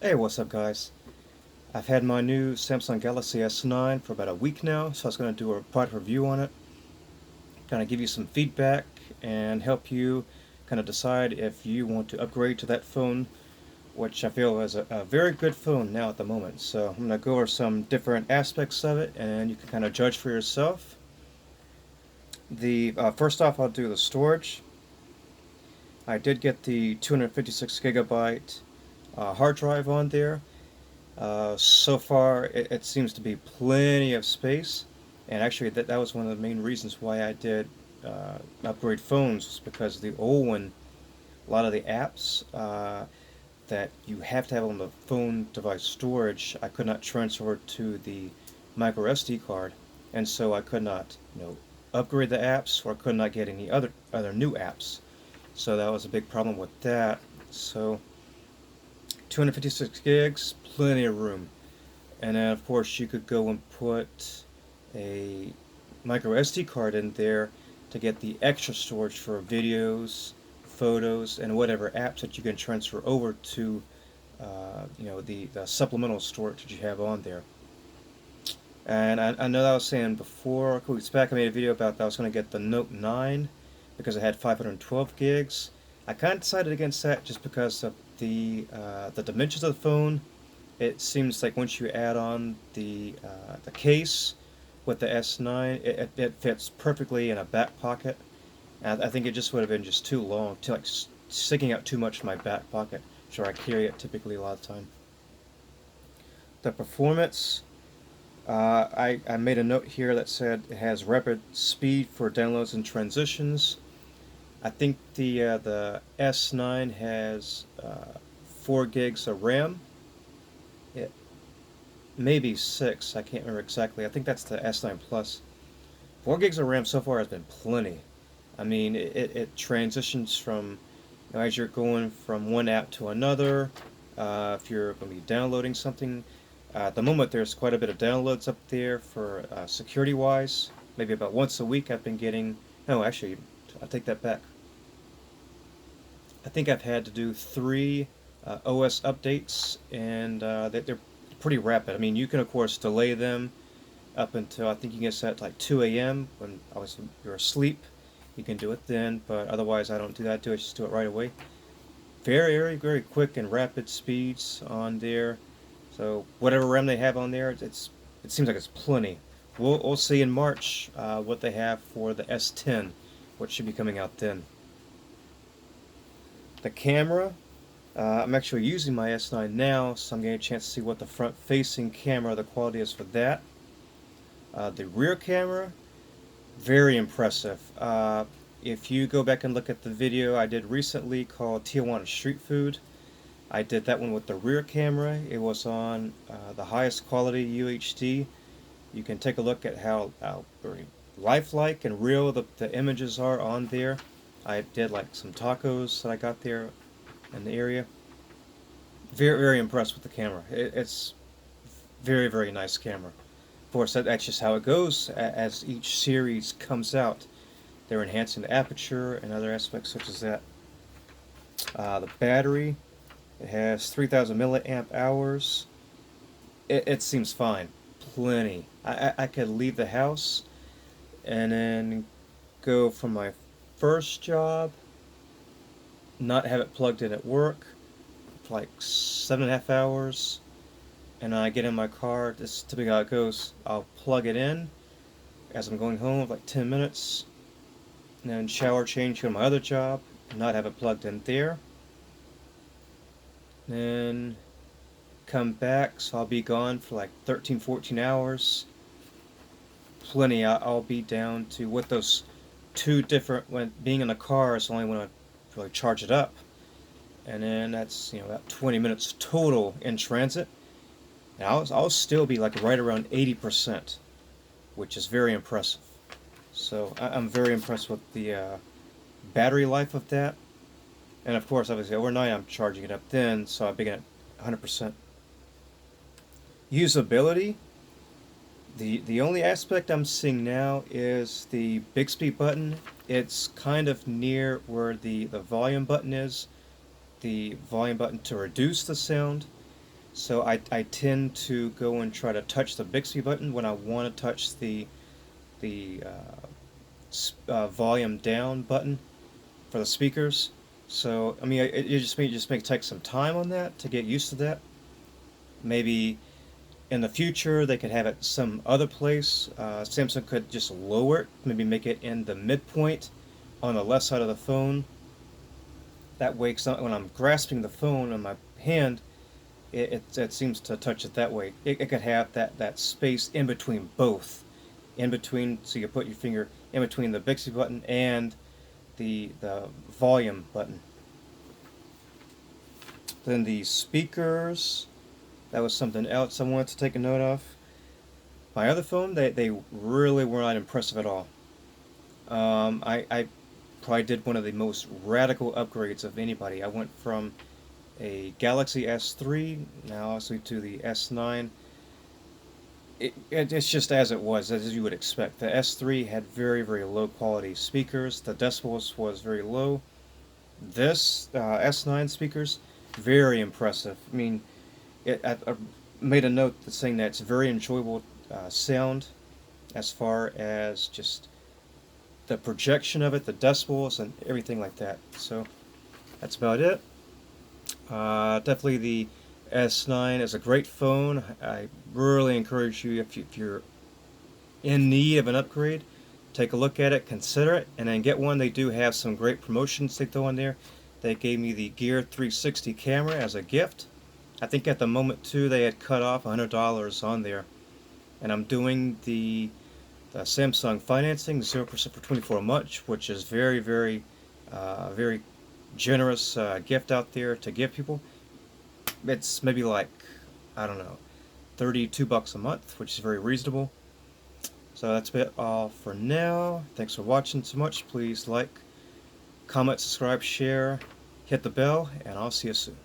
Hey, what's up, guys? I've had my new Samsung Galaxy S9 for about a week now, so I was going to do a product review on it, kind of give you some feedback and help you kind of decide if you want to upgrade to that phone, which I feel is a very good phone now at the moment. So I'm going to go over some different aspects of it, and you can kind of judge for yourself. The first off, I'll do the storage. I did get the 256 gigabyte hard drive on there. So far, it seems to be plenty of space, and actually, that was one of the main reasons why I did upgrade phones, was because the old one, a lot of the apps that you have to have on the phone device storage, I could not transfer to the micro SD card, and so I could not, upgrade the apps, or could not get any other new apps. So that was a big problem with that. So 256 gigs, plenty of room. And then, of course, you could go and put a micro SD card in there to get the extra storage for videos, photos, and whatever apps that you can transfer over to, the supplemental storage that you have on there. And I know that I was saying before, a couple weeks back, I made a video about that I was going to get the Note 9 because it had 512 gigs. I kind of decided against that just because of the dimensions of the phone. It seems like once you add on the case with the S9, it fits perfectly in a back pocket. And I think it just would have been just too long, too like sticking out too much in my back pocket. Sure, I carry it typically a lot of the time. The performance, I made a note here that said it has rapid speed for downloads and transitions. I think the S9 has 4 gigs of RAM. It maybe 6. I can't remember exactly. I think that's the S9 Plus. 4 gigs of RAM so far has been plenty. I mean, it transitions from, as you're going from one app to another. If you're going to be downloading something, at the moment there's quite a bit of downloads up there for security wise. Maybe about once a week I've been getting. No, actually, I take that back. I think I've had to do 3 OS updates, and they're pretty rapid. I mean, you can of course delay them up until I think you can set like 2 a.m. when obviously you're asleep. You can do it then, but otherwise I don't do that. Just do it right away. Very, very, very quick and rapid speeds on there. So whatever RAM they have on there, it seems like it's plenty. We'll see in March what they have for the S10, what should be coming out then. The camera, I'm actually using my S9 now, so I'm getting a chance to see what the front-facing camera, the quality is for that. The rear camera, very impressive. If you go back and look at the video I did recently called Tijuana Street Food, I did that one with the rear camera. It was on the highest quality UHD. You can take a look at how very lifelike and real the images are on there. I did like some tacos that I got there in the area. Very, very impressed with the camera. It's very, very nice camera. Of course, that's just how it goes as each series comes out. They're enhancing the aperture and other aspects such as that. The battery, it has 3,000 milliamp hours. It seems fine. Plenty. I could leave the house and then go from my first job, not have it plugged in at work for like 7.5 hours, and I get in my car. This is typically how it goes. I'll plug it in as I'm going home, like 10 minutes, and then shower, change, go to my other job, not have it plugged in there. Then come back, so I'll be gone for like 13, 14 hours. Plenty. I'll be down to with those two different. When being in the car is only when I really charge it up, and then that's about 20 minutes total in transit. And I'll still be like right around 80%, which is very impressive. So I'm very impressed with the battery life of that. And of course, obviously, overnight I'm charging it up then, so I'm beginning at 100%. Usability. The only aspect I'm seeing now is the Bixby button. It's kind of near where the volume button is, the volume button to reduce the sound. So I tend to go and try to touch the Bixby button when I want to touch the volume down button for the speakers. So I mean, it just may take some time on that to get used to that. Maybe in the future they could have it some other place. Samsung could just lower it, maybe make it in the midpoint on the left side of the phone. That way, when I'm grasping the phone in my hand, it seems to touch it that way. It could have that space in between both, in between, so you put your finger in between the Bixby button and the volume button. Then the speakers, that was something else I wanted to take a note of. My other phone, they really were not impressive at all. I probably did one of the most radical upgrades of anybody. I went from a Galaxy S3, now obviously to the S9. It's just as it was, as you would expect. The S3 had very, very low quality speakers. The decibels was very low. This S9 speakers, very impressive. I mean, I made a note saying that it's very enjoyable sound as far as just the projection of it, the decibels, and everything like that. So that's about it. Definitely the S9 is a great phone. I really encourage you, if you're in need of an upgrade, take a look at it, consider it, and then get one. They do have some great promotions they throw in there. They gave me the Gear 360 camera as a gift. I think at the moment too they had cut off $100 on there, and I'm doing the Samsung financing 0% for 24 months, which is very, very, very generous gift out there to give people. It's maybe like, I don't know, $32 a month, which is very reasonable. So that's it all for now. Thanks for watching so much. Please like, comment, subscribe, share, hit the bell, and I'll see you soon.